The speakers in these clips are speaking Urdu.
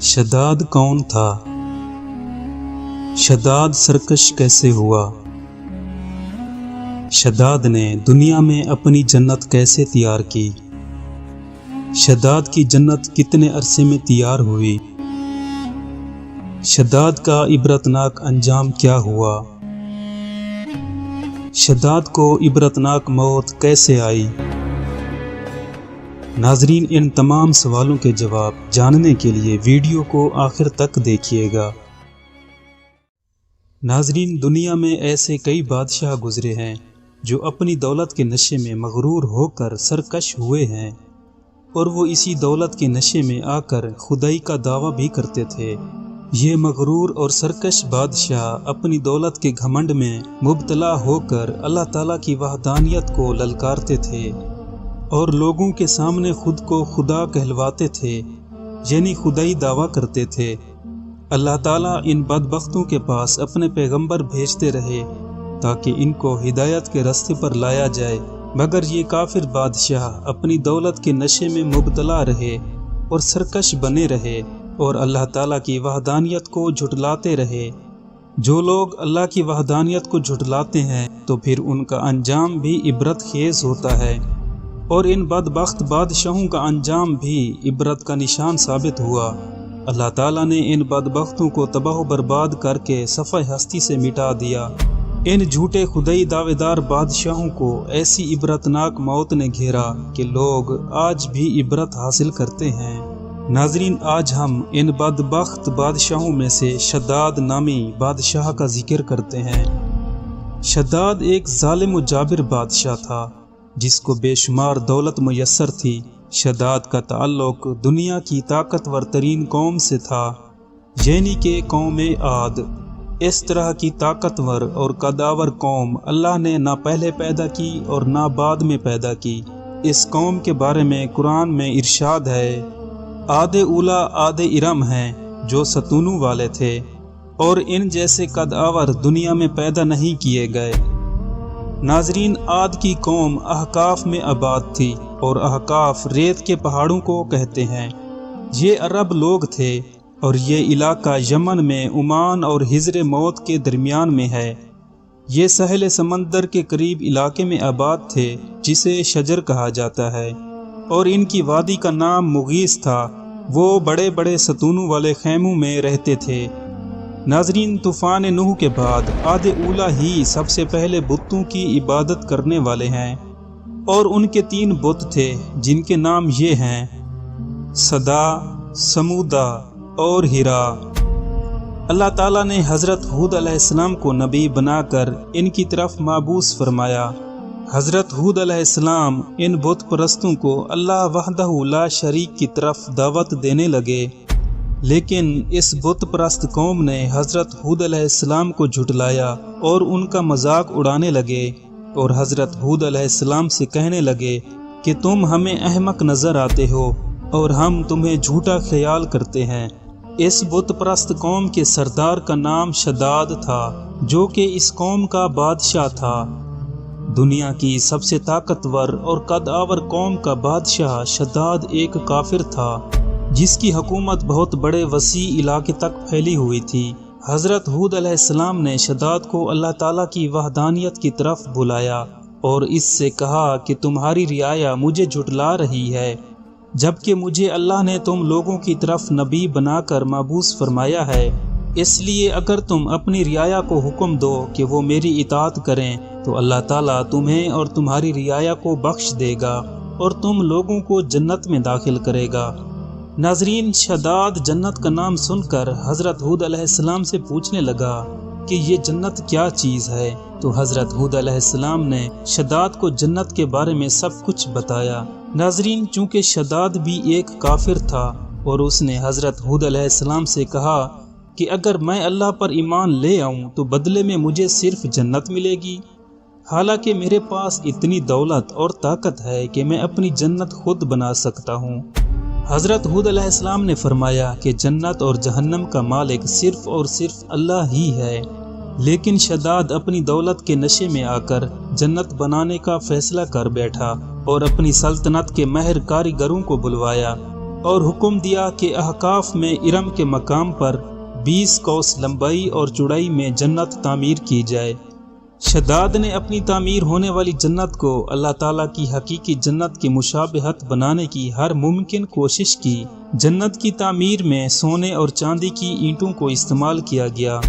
شداد کون تھا؟ شداد سرکش کیسے ہوا؟ شداد نے دنیا میں اپنی جنت کیسے تیار کی؟ شداد کی جنت کتنے عرصے میں تیار ہوئی؟ شداد کا عبرتناک انجام کیا ہوا؟ شداد کو عبرتناک موت کیسے آئی؟ ناظرین، ان تمام سوالوں کے جواب جاننے کے لیے ویڈیو کو آخر تک دیکھیے گا۔ ناظرین، دنیا میں ایسے کئی بادشاہ گزرے ہیں جو اپنی دولت کے نشے میں مغرور ہو کر سرکش ہوئے ہیں، اور وہ اسی دولت کے نشے میں آ کر خدائی کا دعویٰ بھی کرتے تھے۔ یہ مغرور اور سرکش بادشاہ اپنی دولت کے گھمنڈ میں مبتلا ہو کر اللہ تعالیٰ کی وحدانیت کو للکارتے تھے اور لوگوں کے سامنے خود کو خدا کہلواتے تھے، یعنی خدائی دعویٰ کرتے تھے۔ اللہ تعالیٰ ان بدبختوں کے پاس اپنے پیغمبر بھیجتے رہے تاکہ ان کو ہدایت کے راستے پر لایا جائے، مگر یہ کافر بادشاہ اپنی دولت کے نشے میں مبتلا رہے اور سرکش بنے رہے اور اللہ تعالیٰ کی وحدانیت کو جھٹلاتے رہے۔ جو لوگ اللہ کی وحدانیت کو جھٹلاتے ہیں تو پھر ان کا انجام بھی عبرت خیز ہوتا ہے، اور ان بدبخت بادشاہوں کا انجام بھی عبرت کا نشان ثابت ہوا۔ اللہ تعالیٰ نے ان بدبختوں کو تباہ و برباد کر کے صفحہ ہستی سے مٹا دیا۔ ان جھوٹے خدائی دعوے دار بادشاہوں کو ایسی عبرتناک موت نے گھیرا کہ لوگ آج بھی عبرت حاصل کرتے ہیں۔ ناظرین، آج ہم ان بدبخت بادشاہوں میں سے شداد نامی بادشاہ کا ذکر کرتے ہیں۔ شداد ایک ظالم و جابر بادشاہ تھا جس کو بے شمار دولت میسر تھی۔ شداد کا تعلق دنیا کی طاقتور ترین قوم سے تھا، یعنی کہ قوم عاد۔ اس طرح کی طاقتور اور قداور قوم اللہ نے نہ پہلے پیدا کی اور نہ بعد میں پیدا کی۔ اس قوم کے بارے میں قرآن میں ارشاد ہے، عاد اولا عاد ارم ہیں جو ستونوں والے تھے، اور ان جیسے قداور دنیا میں پیدا نہیں کیے گئے۔ ناظرین، عاد کی قوم احقاف میں آباد تھی، اور احقاف ریت کے پہاڑوں کو کہتے ہیں۔ یہ عرب لوگ تھے، اور یہ علاقہ یمن میں عمان اور حضر موت کے درمیان میں ہے۔ یہ ساحل سمندر کے قریب علاقے میں آباد تھے جسے شجر کہا جاتا ہے، اور ان کی وادی کا نام مغیث تھا۔ وہ بڑے بڑے ستونوں والے خیموں میں رہتے تھے۔ ناظرین، طوفان نوح کے بعد عاد اولا ہی سب سے پہلے بتوں کی عبادت کرنے والے ہیں، اور ان کے 3 بت تھے جن کے نام یہ ہیں، صدا، سمودا اور ہیرا۔ اللہ تعالیٰ نے حضرت ہود علیہ السلام کو نبی بنا کر ان کی طرف مبعوث فرمایا۔ حضرت ہود علیہ السلام ان بت پرستوں کو اللہ وحدہ لا شریک کی طرف دعوت دینے لگے، لیکن اس بت پرست قوم نے حضرت ہود علیہ السلام کو جھٹلایا اور ان کا مذاق اڑانے لگے، اور حضرت ہود علیہ السلام سے کہنے لگے کہ تم ہمیں احمق نظر آتے ہو اور ہم تمہیں جھوٹا خیال کرتے ہیں۔ اس بت پرست قوم کے سردار کا نام شداد تھا، جو کہ اس قوم کا بادشاہ تھا۔ دنیا کی سب سے طاقتور اور قدآور قوم کا بادشاہ شداد ایک کافر تھا جس کی حکومت بہت بڑے وسیع علاقے تک پھیلی ہوئی تھی۔ حضرت ہود علیہ السلام نے شداد کو اللہ تعالیٰ کی وحدانیت کی طرف بلایا اور اس سے کہا کہ تمہاری رعایا مجھے جھٹلا رہی ہے، جبکہ مجھے اللہ نے تم لوگوں کی طرف نبی بنا کر مبعوث فرمایا ہے۔ اس لیے اگر تم اپنی رعایا کو حکم دو کہ وہ میری اطاعت کریں تو اللہ تعالیٰ تمہیں اور تمہاری رعایا کو بخش دے گا اور تم لوگوں کو جنت میں داخل کرے گا۔ ناظرین، شداد جنت کا نام سن کر حضرت ہود علیہ السلام سے پوچھنے لگا کہ یہ جنت کیا چیز ہے، تو حضرت ہود علیہ السلام نے شداد کو جنت کے بارے میں سب کچھ بتایا۔ ناظرین، چونکہ شداد بھی ایک کافر تھا اور اس نے حضرت ہود علیہ السلام سے کہا کہ اگر میں اللہ پر ایمان لے آؤں تو بدلے میں مجھے صرف جنت ملے گی، حالانکہ میرے پاس اتنی دولت اور طاقت ہے کہ میں اپنی جنت خود بنا سکتا ہوں۔ حضرت ہود علیہ السلام نے فرمایا کہ جنت اور جہنم کا مالک صرف اور صرف اللہ ہی ہے، لیکن شداد اپنی دولت کے نشے میں آ کر جنت بنانے کا فیصلہ کر بیٹھا اور اپنی سلطنت کے ماہر کاریگروں کو بلوایا اور حکم دیا کہ احقاف میں ارم کے مقام پر 20 کوس لمبائی اور چوڑائی میں جنت تعمیر کی جائے۔ شداد نے اپنی تعمیر ہونے والی جنت کو اللہ تعالیٰ کی حقیقی جنت کی مشابہت بنانے کی ہر ممکن کوشش کی۔ جنت کی تعمیر میں سونے اور چاندی کی اینٹوں کو استعمال کیا گیا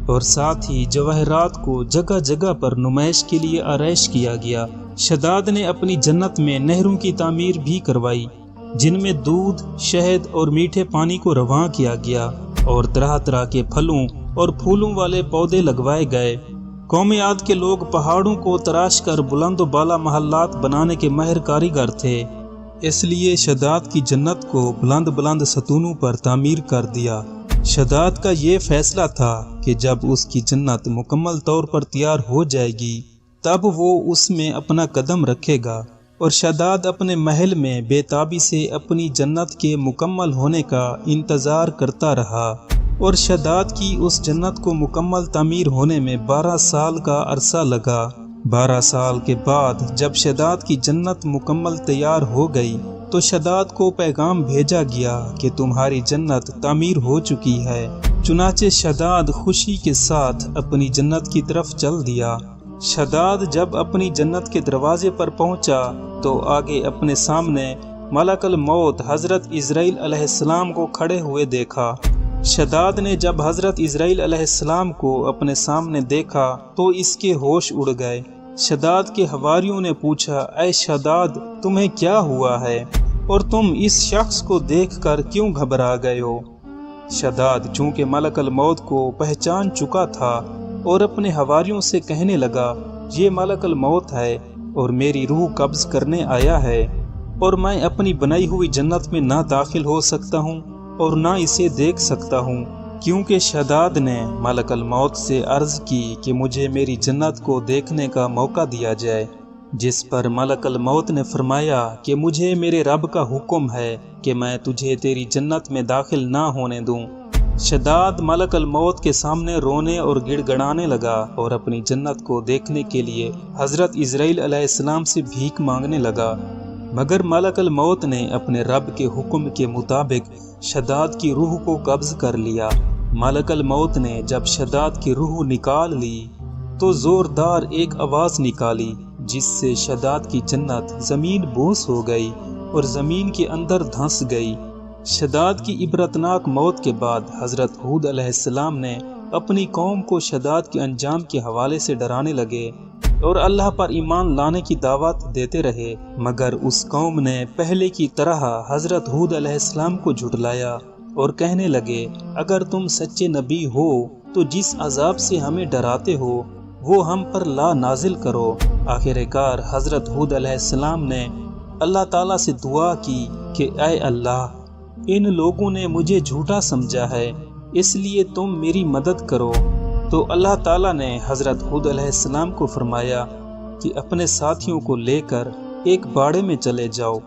اور ساتھ ہی جواہرات کو جگہ جگہ پر نمائش کے لیے آرائش کیا گیا۔ شداد نے اپنی جنت میں نہروں کی تعمیر بھی کروائی جن میں دودھ، شہد اور میٹھے پانی کو رواں کیا گیا اور طرح طرح کے پھلوں اور پھولوں والے پودے لگوائے گئے۔ قوم عاد کے لوگ پہاڑوں کو تراش کر بلند و بالا محلات بنانے کے ماہر کاریگر تھے، اس لیے شداد کی جنت کو بلند بلند ستونوں پر تعمیر کر دیا۔ شداد کا یہ فیصلہ تھا کہ جب اس کی جنت مکمل طور پر تیار ہو جائے گی تب وہ اس میں اپنا قدم رکھے گا، اور شداد اپنے محل میں بے تابی سے اپنی جنت کے مکمل ہونے کا انتظار کرتا رہا۔ اور شداد کی اس جنت کو مکمل تعمیر ہونے میں 12 سال کا عرصہ لگا۔ 12 سال کے بعد جب شداد کی جنت مکمل تیار ہو گئی تو شداد کو پیغام بھیجا گیا کہ تمہاری جنت تعمیر ہو چکی ہے۔ چنانچہ شداد خوشی کے ساتھ اپنی جنت کی طرف چل دیا۔ شداد جب اپنی جنت کے دروازے پر پہنچا تو آگے اپنے سامنے ملک الموت حضرت عزرائیل علیہ السلام کو کھڑے ہوئے دیکھا۔ شداد نے جب حضرت عزرائیل علیہ السلام کو اپنے سامنے دیکھا تو اس کے ہوش اڑ گئے۔ شداد کے حواریوں نے پوچھا، اے شداد، تمہیں کیا ہوا ہے اور تم اس شخص کو دیکھ کر کیوں گھبرا گئے ہو؟ شداد چونکہ ملک الموت کو پہچان چکا تھا اور اپنے حواریوں سے کہنے لگا، یہ ملک الموت ہے اور میری روح قبض کرنے آیا ہے، اور میں اپنی بنائی ہوئی جنت میں نہ داخل ہو سکتا ہوں اور نہ اسے دیکھ سکتا ہوں، کیونکہ شداد نے ملک الموت سے عرض کی کہ مجھے میری جنت کو دیکھنے کا موقع دیا جائے، جس پر ملک الموت نے فرمایا کہ مجھے میرے رب کا حکم ہے کہ میں تجھے تیری جنت میں داخل نہ ہونے دوں۔ شداد ملک الموت کے سامنے رونے اور گڑ گڑانے لگا اور اپنی جنت کو دیکھنے کے لیے حضرت عزرائیل علیہ السلام سے بھیک مانگنے لگا، مگر ملک الموت نے اپنے رب کے حکم کے مطابق شداد کی روح کو قبض کر لیا۔ ملک الموت نے جب شداد کی روح نکال لی تو زوردار ایک آواز نکالی جس سے شداد کی جنت زمین بوس ہو گئی اور زمین کے اندر دھنس گئی۔ شداد کی عبرتناک موت کے بعد حضرت ہود علیہ السلام نے اپنی قوم کو شداد کے انجام کے حوالے سے ڈرانے لگے اور اللہ پر ایمان لانے کی دعوت دیتے رہے، مگر اس قوم نے پہلے کی طرح حضرت ہود علیہ السلام کو جھٹلایا اور کہنے لگے، اگر تم سچے نبی ہو تو جس عذاب سے ہمیں ڈراتے ہو وہ ہم پر لا نازل کرو۔ آخر کار حضرت ہود علیہ السلام نے اللہ تعالیٰ سے دعا کی کہ اے اللہ، ان لوگوں نے مجھے جھوٹا سمجھا ہے، اس لیے تم میری مدد کرو۔ تو اللہ تعالیٰ نے حضرت ہود علیہ السلام کو فرمایا کہ اپنے ساتھیوں کو لے کر ایک باڑے میں چلے جاؤ،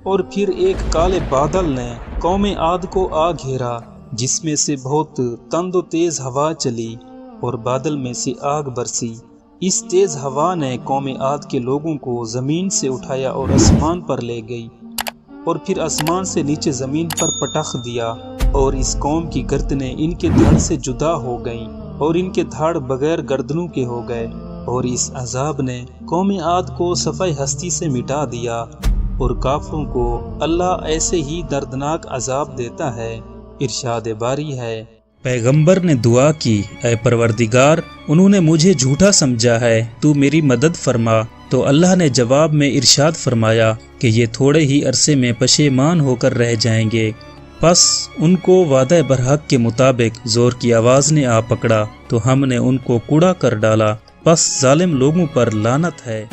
اور پھر ایک کالے بادل نے قوم عاد کو آ گھیرا جس میں سے بہت تند و تیز ہوا چلی اور بادل میں سے آگ برسی۔ اس تیز ہوا نے قوم عاد کے لوگوں کو زمین سے اٹھایا اور آسمان پر لے گئی، اور پھر آسمان سے نیچے زمین پر پٹخ دیا، اور اس قوم کی گردنیں ان کے دھڑ سے جدا ہو گئیں اور ان کے دھڑ بغیر گردنوں کے ہو گئے، اور اس عذاب نے قوم عاد کو صفحہ ہستی سے مٹا دیا، اور کافروں کو اللہ ایسے ہی دردناک عذاب دیتا ہے۔ ارشاد باری ہے، پیغمبر نے دعا کی، اے پروردگار، انہوں نے مجھے جھوٹا سمجھا ہے، تو میری مدد فرما۔ تو اللہ نے جواب میں ارشاد فرمایا کہ یہ تھوڑے ہی عرصے میں پشیمان ہو کر رہ جائیں گے۔ پس ان کو وعدہ برحق کے مطابق زور کی آواز نے آ پکڑا تو ہم نے ان کو کوڑا کر ڈالا، پس ظالم لوگوں پر لعنت ہے۔